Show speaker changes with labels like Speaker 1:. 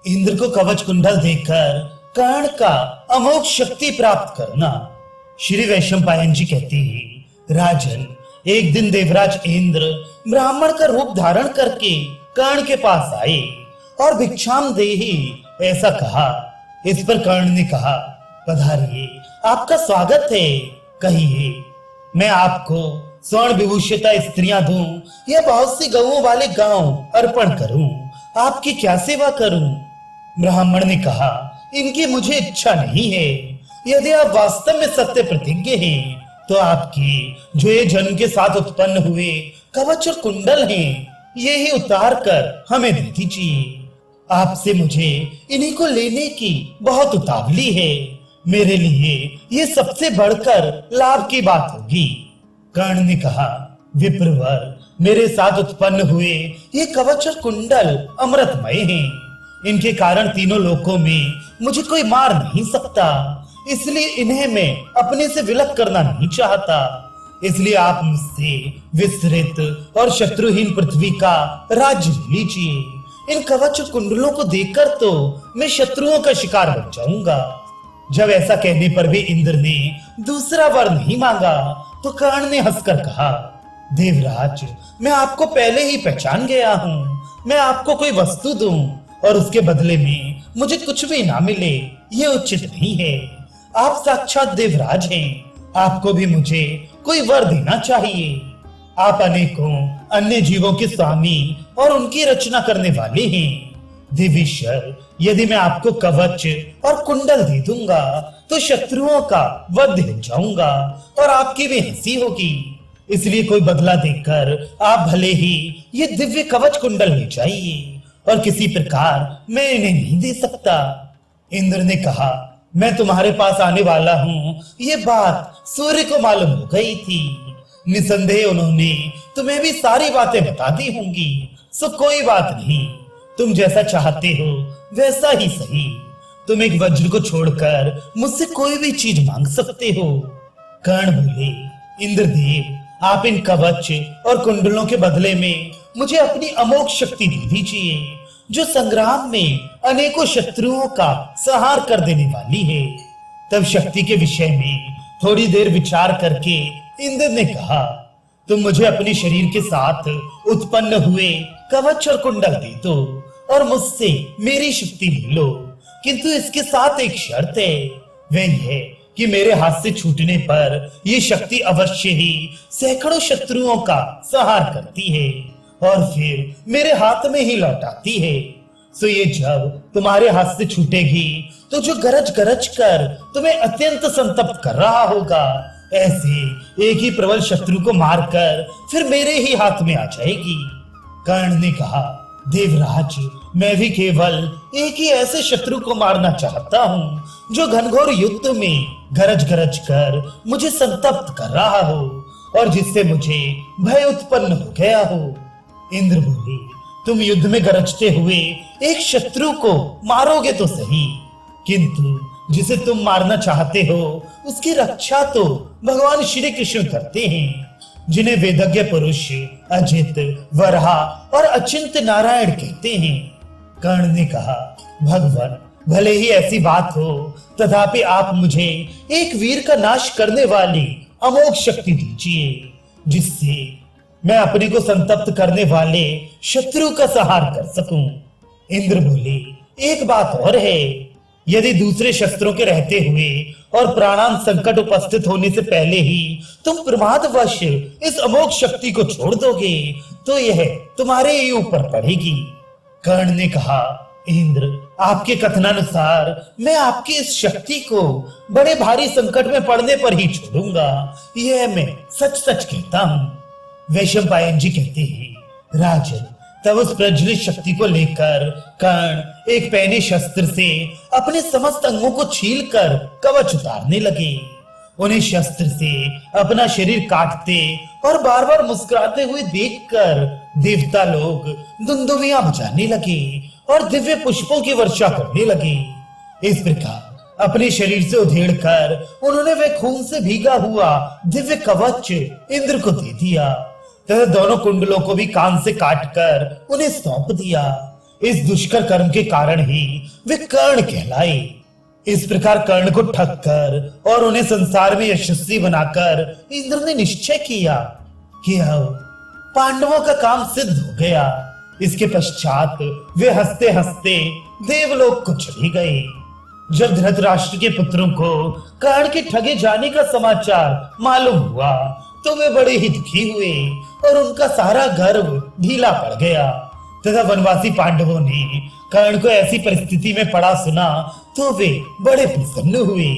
Speaker 1: इंद्र को कवच कुंडल देकर कर्ण का अमोघ शक्ति प्राप्त करना। श्री वैशंपायन जी कहते हैं, राजन, एक दिन देवराज इंद्र ब्राह्मण का रूप धारण करके कर्ण के पास आए और भिक्षाम देहि ऐसा कहा। इस पर कर्ण ने कहा, पधारिए, आपका स्वागत है। कहिए, मैं आपको स्वर्ण विभूषिता स्त्रियां दूं या बहुत सी गऊओं वाले गांव अर्पण करूं? आपकी क्या सेवा करूं? ब्राह्मण ने कहा, इनकी मुझे इच्छा नहीं है। यदि आप वास्तव में सत्य प्रतिज्ञ हैं, तो आपकी जो ये जन्म के साथ उत्पन्न हुए कवच और कुंडल हैं, ये ही उतार कर हमें दे दीजिए। आपसे मुझे इन्हीं को लेने की बहुत उतावली है। मेरे लिए ये सबसे बढ़कर लाभ की बात होगी। कर्ण ने कहा, विप्रवर, मेरे साथ उत्पन्न हुए ये कवच और कुंडल अमृतमय हैं। इनके कारण तीनों लोकों में मुझे कोई मार नहीं सकता, इसलिए इन्हें मैं अपने से विलग करना नहीं चाहता। इसलिए आप मुझसे विस्तृत और शत्रुहीन पृथ्वी का राज्य लीजिए। इन कवच कुंडलों को देखकर तो मैं शत्रुओं का शिकार बन जाऊंगा। जब ऐसा कहने पर भी इंद्र ने दूसरा वर नहीं मांगा, तो कर्ण ने हंसकर कहा, देवराज, मैं आपको पहले ही पहचान गया हूँ। मैं आपको कोई वस्तु दूं और उसके बदले में मुझे कुछ भी ना मिले, ये उचित नहीं है। आप साक्षात देवराज हैं, आपको भी मुझे कोई वर देना चाहिए। आप अनेकों अन्य जीवों के स्वामी और उनकी रचना करने वाले हैं। देवीश्वर, यदि मैं आपको कवच और कुंडल दे दूंगा, तो शत्रुओं का वध हो जाऊंगा और आपकी भी हंसी होगी। इसलिए कोई बदला देकर आप भले ही ये दिव्य कवच कुंडल ले जाइए, और किसी प्रकार मैं इन्हें नहीं दे सकता। इंद्र ने कहा, मैं तुम्हारे पास आने वाला हूँ, ये बात सूर्य को मालूम हो गई थी। निसंदेह उन्होंने तुम्हें भी सारी बातें बता दी होंगी, सो कोई बात नहीं। तुम जैसा चाहते हो वैसा ही सही। तुम एक वज्र को छोड़कर मुझसे कोई भी चीज मांग सकते हो। कर्ण बोले, इंद्रदेव, आप इन कवच और कुंडलों के बदले में मुझे अपनी अमोघ शक्ति दे दीजिए, जो संग्राम में अनेकों शत्रुओं का संहार कर देने वाली है। तब शक्ति के विषय में थोड़ी देर विचार करके इंद्र ने कहा, तुम मुझे अपने शरीर के साथ उत्पन्न हुए कवच और कुंडल दे दो और मुझसे मेरी शक्ति ले लो, किंतु इसके साथ एक शर्त है। वह है कि मेरे हाथ से छूटने पर यह शक्ति अवश्य ही सैकड़ों शत्रुओं का संहार करती है और फिर मेरे हाथ में ही लौट आती है। सो ये जब तुम्हारे हाथ से छूटेगी, तो जो गरज गरज कर तुम्हें अत्यंत संतप्त कर रहा होगा, ऐसे एक ही प्रबल शत्रु को मारकर फिर मेरे ही हाथ में आ जाएगी। कर्ण ने कहा, देवराज, मैं भी केवल एक ही ऐसे शत्रु को मारना चाहता हूँ जो घनघोर युद्ध में गरज गरज कर मुझे संतप्त कर रहा हो और जिससे मुझे भय उत्पन्न हो गया हो। इंद्र बोले, तुम युद्ध में गरजते हुए एक शत्रु को मारोगे तो सही, किंतु जिसे तुम मारना चाहते हो उसकी रक्षा तो भगवान श्री कृष्ण करते हैं, जिन्हें वेदज्ञ पुरुष अजित, वराह और अचिंत्य नारायण कहते हैं। कर्ण ने कहा, भगवान, भले ही ऐसी बात हो, तथापि आप मुझे एक वीर का नाश करने वाली अमोघ शक्ति दीजिए, जिससे मैं अपने को संतप्त करने वाले शत्रु का संहार कर सकूं। इंद्र बोले, एक बात और है, यदि दूसरे शस्त्रों के रहते हुए और प्राणांत संकट उपस्थित होने से पहले ही तुम प्रमादवश इस अमोघ शक्ति को छोड़ दोगे, तो यह तुम्हारे ही ऊपर पड़ेगी। कर्ण ने कहा, इंद्र, आपके कथनानुसार मैं आपकी इस शक्ति को बड़े भारी संकट में पड़ने पर ही छोड़ूंगा, यह मैं सच सच कहता हूँ। वैशंपायन जी कहते हैं, राजन, तब उस प्रज्वलित शक्ति को लेकर कर्ण एक पैने शस्त्र से अपने समस्त अंगों को छीलकर कवच उतारने लगे। उन्हें शस्त्र से अपना शरीर काटते और बार बार मुस्कुराते हुए देखकर देवता लोग दुंदुभियां बजाने लगे और दिव्य पुष्पों की वर्षा करने लगे। इस प्रकार अपने शरीर से उधेड़ कर उन्होंने वह खून से भीगा हुआ दिव्य कवच इंद्र को दे दिया तथा दोनों कुंडलों को भी कान से काटकर उन्हें सौंप दिया। इस दुष्कर कर्म के कारण ही वे कर्ण कहलाए। इस प्रकार कर्ण को ठग कर और उन्हें संसार में यशस्वी बनाकर इंद्र ने निश्चय किया कि अब पांडवों का काम सिद्ध हो गया। इसके पश्चात वे हंसते हंसते देवलोक को चले गए। जब धृतराष्ट्र के पुत्रों को कर्ण के ठगे जाने का समाचार मालूम हुआ तो वे बड़े ही दुखी हुए और उनका सारा गर्व ढीला पड़ गया। तथा वनवासी पांडवों ने कर्ण को ऐसी परिस्थिति में पड़ा सुना तो वे बड़े प्रसन्न हुए